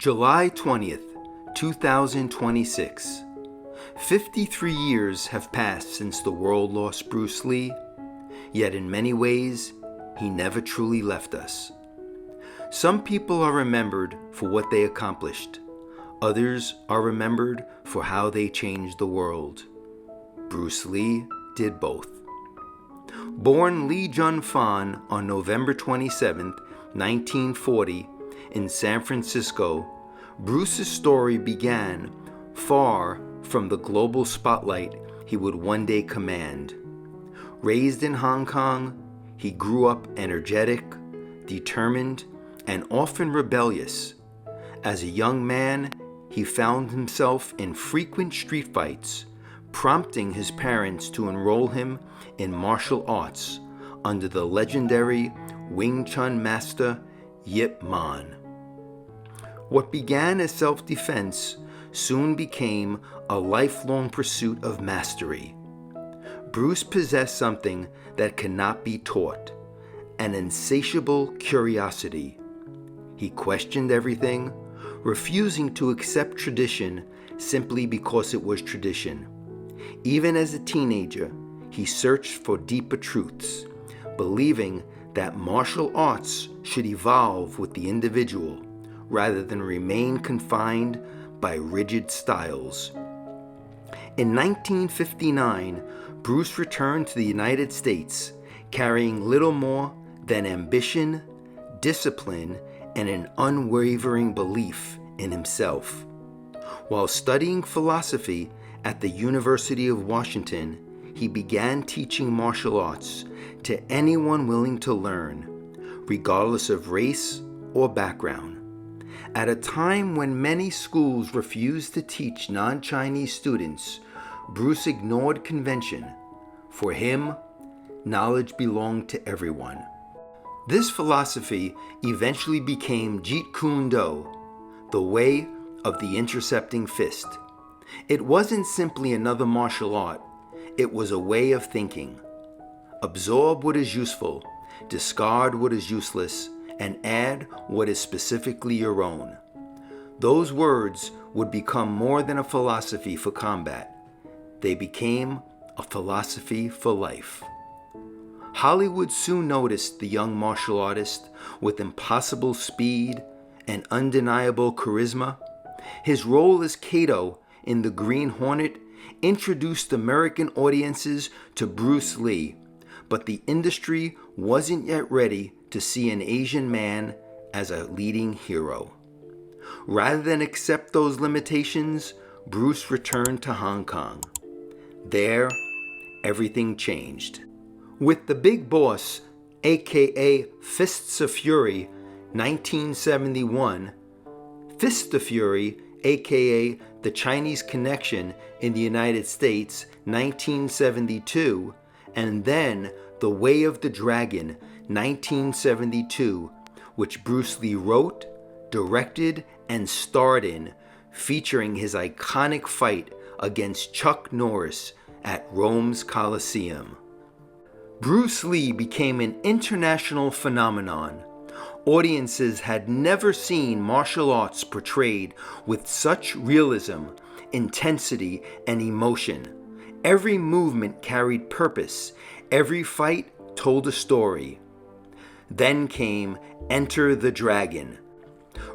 July 20th, 2026. 53 years have passed since the world lost Bruce Lee, yet in many ways, he never truly left us. Some people are remembered for what they accomplished. Others are remembered for how they changed the world. Bruce Lee did both. Born Lee Jun-fan on November 27, 1940, in San Francisco, Bruce's story began far from the global spotlight he would one day command. Raised in Hong Kong, he grew up energetic, determined, and often rebellious. As a young man, he found himself in frequent street fights, prompting his parents to enroll him in martial arts under the legendary Wing Chun master Yip Man. What began as self-defense soon became a lifelong pursuit of mastery. Bruce possessed something that cannot be taught, an insatiable curiosity. He questioned everything, refusing to accept tradition simply because it was tradition. Even as a teenager, he searched for deeper truths, believing that martial arts should evolve with the individual rather than remain confined by rigid styles. In 1959, Bruce returned to the United States, carrying little more than ambition, discipline, and an unwavering belief in himself. While studying philosophy at the University of Washington, he began teaching martial arts to anyone willing to learn, regardless of race or background. At a time when many schools refused to teach non-Chinese students, Bruce ignored convention. For him, knowledge belonged to everyone. This philosophy eventually became Jeet the way of the intercepting fist. It wasn't simply another martial art, it was a way of thinking. Absorb what is useful, discard what is useless, and add what is specifically your own. Those words would become more than a philosophy for combat. They became a philosophy for life. Hollywood soon noticed the young martial artist with impossible speed and undeniable charisma. His role as Kato in the Green Hornet introduced American audiences to Bruce Lee, but the industry wasn't yet ready to see an Asian man as a leading hero. Rather than accept those limitations, Bruce returned to Hong Kong. There, everything changed. With The Big Boss, aka Fists of Fury, 1971, Fist of Fury, aka The Chinese Connection in the United States, 1972, and then The Way of the Dragon, 1972, which Bruce Lee wrote, directed, and starred in, featuring his iconic fight against Chuck Norris at Rome's Colosseum. Bruce Lee became an international phenomenon. Audiences had never seen martial arts portrayed with such realism, intensity, and emotion. Every movement carried purpose. Every fight told a story. Then came Enter the Dragon.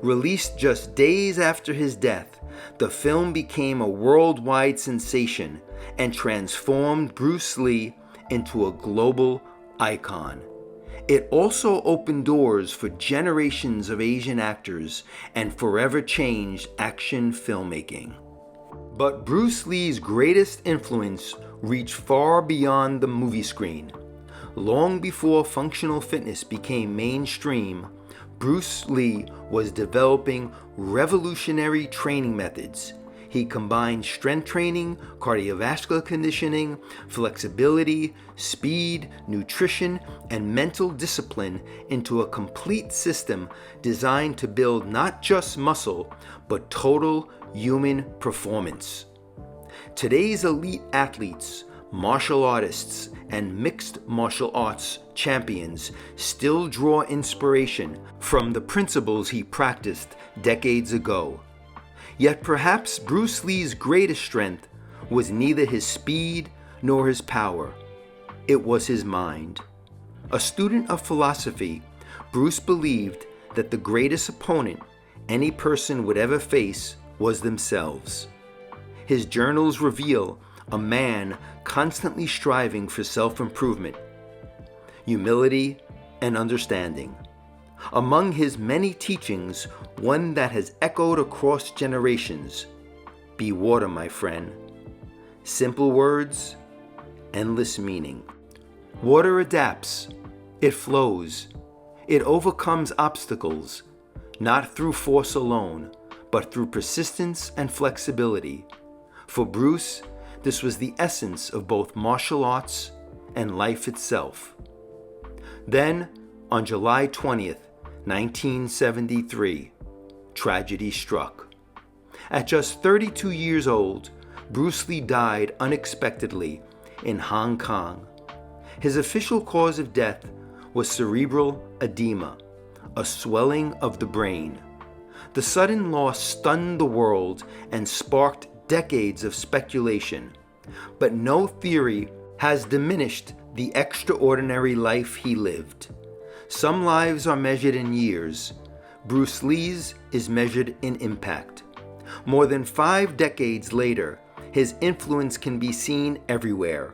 Released just days after his death, the film became a worldwide sensation and transformed Bruce Lee into a global icon. It also opened doors for generations of Asian actors and forever changed action filmmaking. But Bruce Lee's greatest influence reached far beyond the movie screen. Long before functional fitness became mainstream, Bruce Lee was developing revolutionary training methods. He combined strength training, cardiovascular conditioning, flexibility, speed, nutrition, and mental discipline into a complete system designed to build not just muscle, but total human performance. Today's elite athletes, martial artists, and mixed martial arts champions still draw inspiration from the principles he practiced decades ago. Yet perhaps Bruce Lee's greatest strength was neither his speed nor his power. It was his mind. A student of philosophy, Bruce believed that the greatest opponent any person would ever face was themselves. His journals reveal a man constantly striving for self-improvement, humility, and understanding. Among his many teachings, one that has echoed across generations: be water, my friend. Simple words, endless meaning. Water adapts, it flows, it overcomes obstacles, not through force alone, but through persistence and flexibility. For Bruce, this was the essence of both martial arts and life itself. Then, on July 20th, 1973, tragedy struck. At just 32 years old, Bruce Lee died unexpectedly in Hong Kong. His official cause of death was cerebral edema, a swelling of the brain. The sudden loss stunned the world and sparked decades of speculation, but no theory has diminished the extraordinary life he lived. Some lives are measured in years. Bruce Lee's is measured in impact. More than 5 decades later, his influence can be seen everywhere.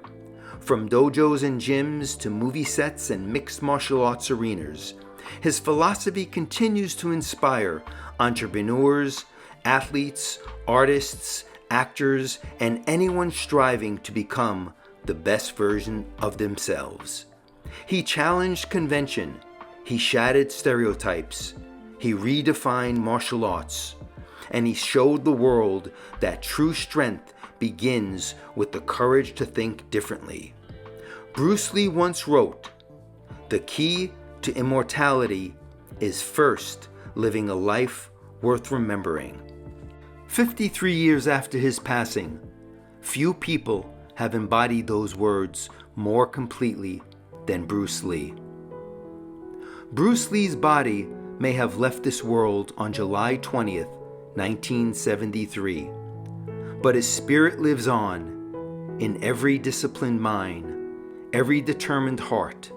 From dojos and gyms to movie sets and mixed martial arts arenas, his philosophy continues to inspire entrepreneurs, athletes, artists, actors, and anyone striving to become the best version of themselves. He challenged convention, he shattered stereotypes, he redefined martial arts, and he showed the world that true strength begins with the courage to think differently. Bruce Lee once wrote, "The key to immortality is first living a life worth remembering." 53 years after his passing, few people have embodied those words more completely than Bruce Lee. Bruce Lee's body may have left this world on July 20th, 1973, but his spirit lives on in every disciplined mind, every determined heart,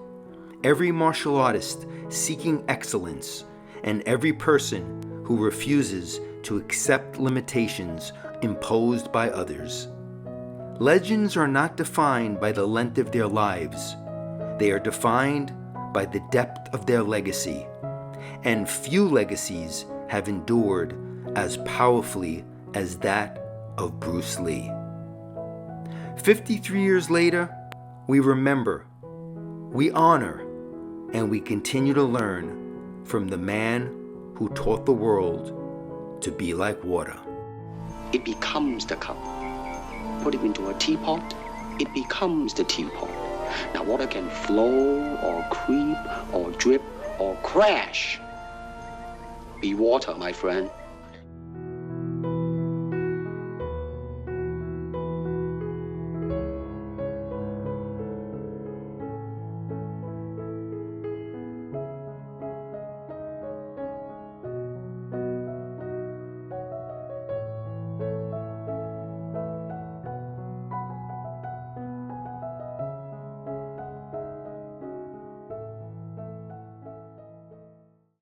every martial artist seeking excellence, and every person who refuses to accept limitations imposed by others. Legends are not defined by the length of their lives. They are defined by the depth of their legacy, and few legacies have endured as powerfully as that of Bruce Lee. 53 years later, we remember, we honor, and we continue to learn from the man who taught the world to be like water. It becomes the cup. Put it into a teapot, it becomes the teapot. Now water can flow or creep or drip or crash. Be water, my friend.